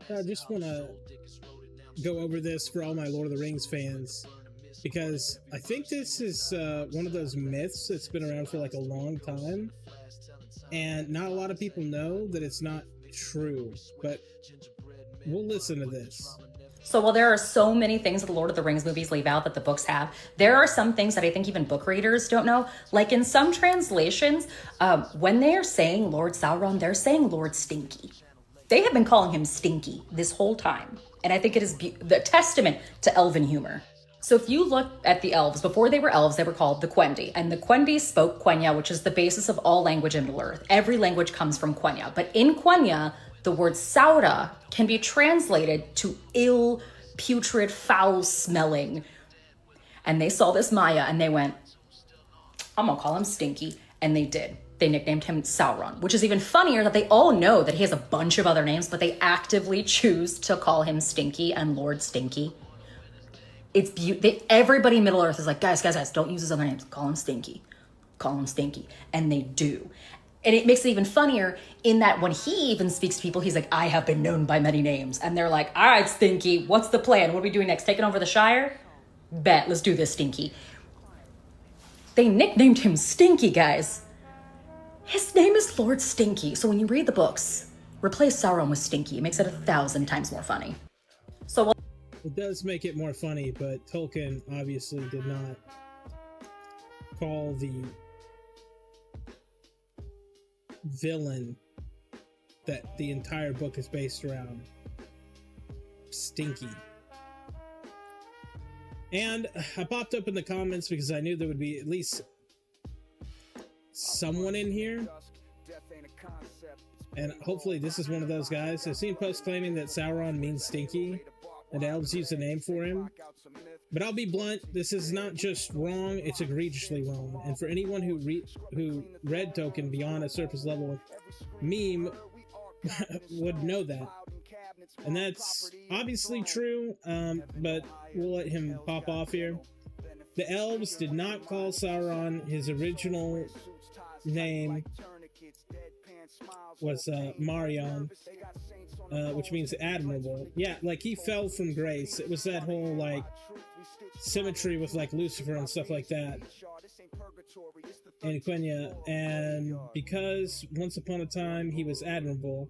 I just want to go over this for all my Lord of the Rings fans, because I think this is one of those myths that's been around for like a long time, and not a lot of people know that it's not true, but we'll listen to this. So while there are so many things that the Lord of the Rings movies leave out that the books have, there are some things that I think even book readers don't know. Like in some translations, when they are saying Lord Sauron, they're saying Lord Stinky. They have been calling him Stinky this whole time. And I think it is the testament to elven humor. So if you look at the elves, before they were elves, they were called the Quendi. And the Quendi spoke Quenya, which is the basis of all language in Middle-earth. Every language comes from Quenya. But in Quenya, the word Saura can be translated to ill, putrid, foul-smelling. And they saw this Maya and they went, I'm gonna call him Stinky. And they did. They nicknamed him Sauron, which is even funnier that they all know that he has a bunch of other names, but they actively choose to call him Stinky and Lord Stinky. It's everybody in Middle Earth is like, guys, don't use his other names. Call him Stinky. Call him Stinky. And they do. And it makes it even funnier in that when he even speaks to people, he's like, I have been known by many names. And they're like, all right, Stinky, what's the plan? What are we doing next? Taking over the Shire? Bet, let's do this, Stinky. They nicknamed him Stinky, guys. His name is Lord Stinky. So when you read the books, replace Sauron with Stinky. It makes it 1,000 times more funny. So it does make it more funny, but Tolkien obviously did not call the villain that the entire book is based around Stinky. And I popped up in the comments because I knew there would be at least someone in here, and hopefully this is one of those guys. I've seen posts claiming that Sauron means Stinky and elves use the name for him, but I'll be blunt, this is not just wrong, it's egregiously wrong. And for anyone who read Tolkien beyond a surface level meme would know that, and that's obviously true, but we'll let him pop off here. The elves did not call Sauron. His original name was Mairon, which means admirable. Yeah, like he fell from grace. It was that whole like symmetry with like Lucifer and stuff like that in Quenya. And because once upon a time he was admirable,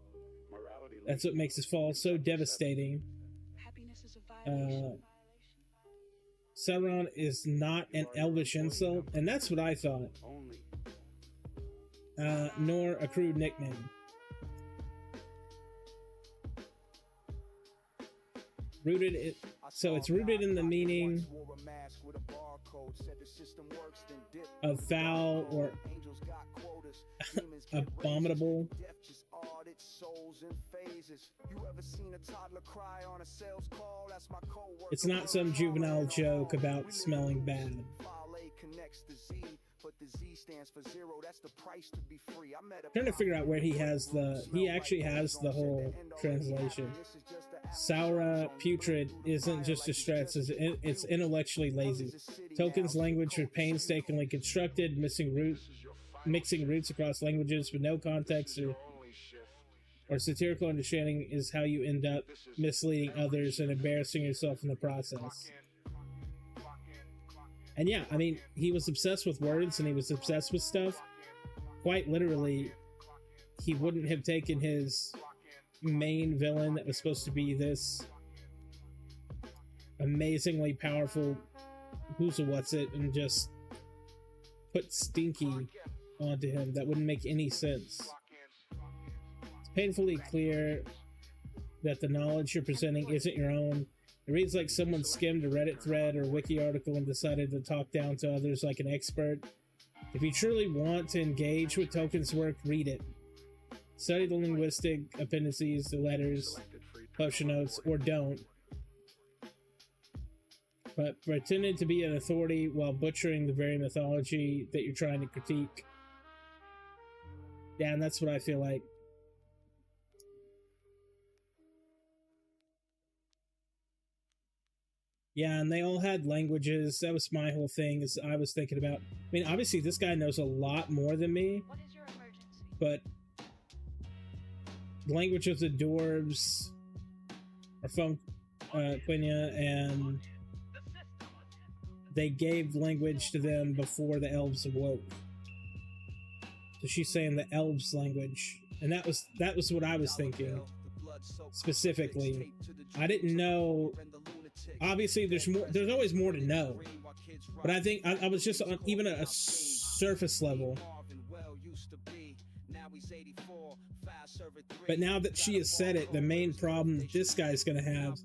that's what makes his fall so devastating. Sauron is not an elvish insult, and that's what I thought. Nor a crude nickname. So it's rooted in the meaning of foul or abominable. It's not some juvenile joke about smelling bad. Trying to figure out where he actually has the whole translation. Saura, putrid, isn't just a stretch, it's intellectually lazy. Tolkien's language was painstakingly constructed, mixing roots across languages with no context or satirical understanding is how you end up misleading others and embarrassing yourself in the process. And yeah, I mean, he was obsessed with words and he was obsessed with stuff. Quite literally, he wouldn't have taken his main villain that was supposed to be this amazingly powerful who's-a-what's-it and just put Stinky onto him. That wouldn't make any sense. It's painfully clear that the knowledge you're presenting isn't your own. It reads like someone skimmed a Reddit thread or wiki article and decided to talk down to others like an expert. If you truly want to engage with Tolkien's work, read it. Study the linguistic appendices, the letters, potion notes, or don't. But pretending to be an authority while butchering the very mythology that you're trying to critique. Yeah, and that's what I feel like. Yeah, and they all had languages. That was my whole thing, is I was thinking about. I mean, obviously this guy knows a lot more than me. But the language of the dwarves, or phone Quenya, and they gave language to them before the elves awoke. So she's saying the elves language, and that was what I was thinking specifically. I didn't know. Obviously, there's always more to know, but I think I was just on even a surface level. But now that she has said it, the main problem that this guy's going to have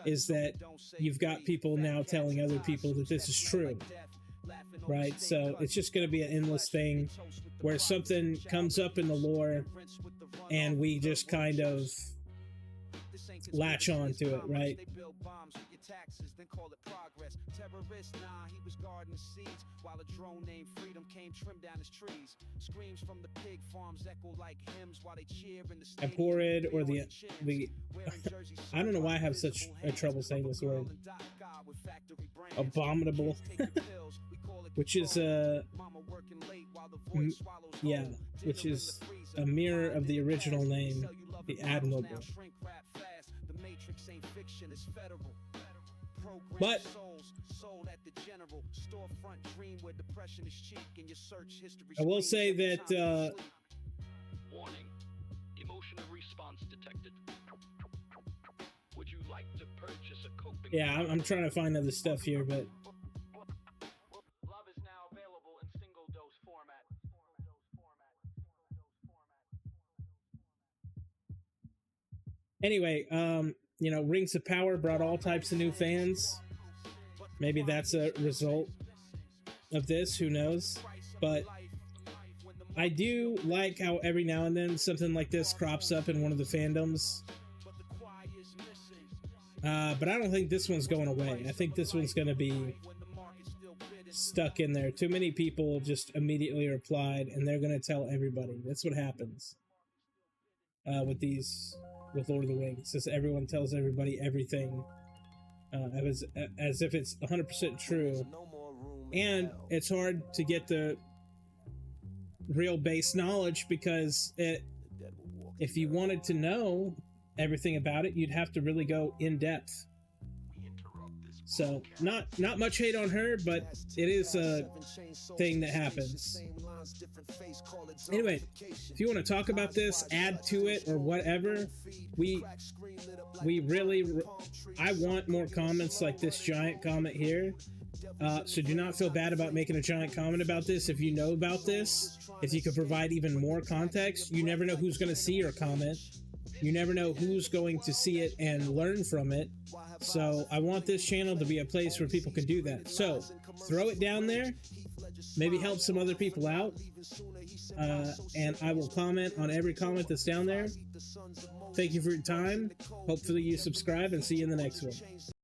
is that you've got people now telling other people that this is true, right? So it's just going to be an endless thing where something comes up in the lore and we just kind of latch on to it, right? While a drone named Freedom came trim down his trees. Screams from the pig farms echo like hymns while they cheer in the Abhorred, or the I don't know why I have such a trouble saying this word. Abominable. Which is which is a mirror of the original name, the Admirable. But I will say that warning, emotional response detected. Would you like to purchase a coping? Yeah, I'm trying to find other stuff here, but love is now available in single dose format. Anyway, you know, Rings of Power brought all types of new fans. Maybe that's a result of this, who knows? But I do like how every now and then something like this crops up in one of the fandoms. But I don't think this one's going away. I think this one's going to be stuck in there. Too many people just immediately replied, and they're going to tell everybody. That's what happens with Lord of the Rings. Just everyone tells everybody everything. As if it's 100% true, and it's hard to get the real base knowledge, because if you wanted to know everything about it, you'd have to really go in depth. So not much hate on her, but it is a thing that happens. Anyway, if you want to talk about this, add to it or whatever, I want more comments like this giant comment here. So do not feel bad about making a giant comment about this. If you know about this, if you could provide even more context, you never know who's going to see your comment. You never know who's going to see it and learn from it. So I want this channel to be a place where people can do that. So throw it down there. Maybe help some other people out. And I will comment on every comment that's down there. Thank you for your time. Hopefully you subscribe, and see you in the next one.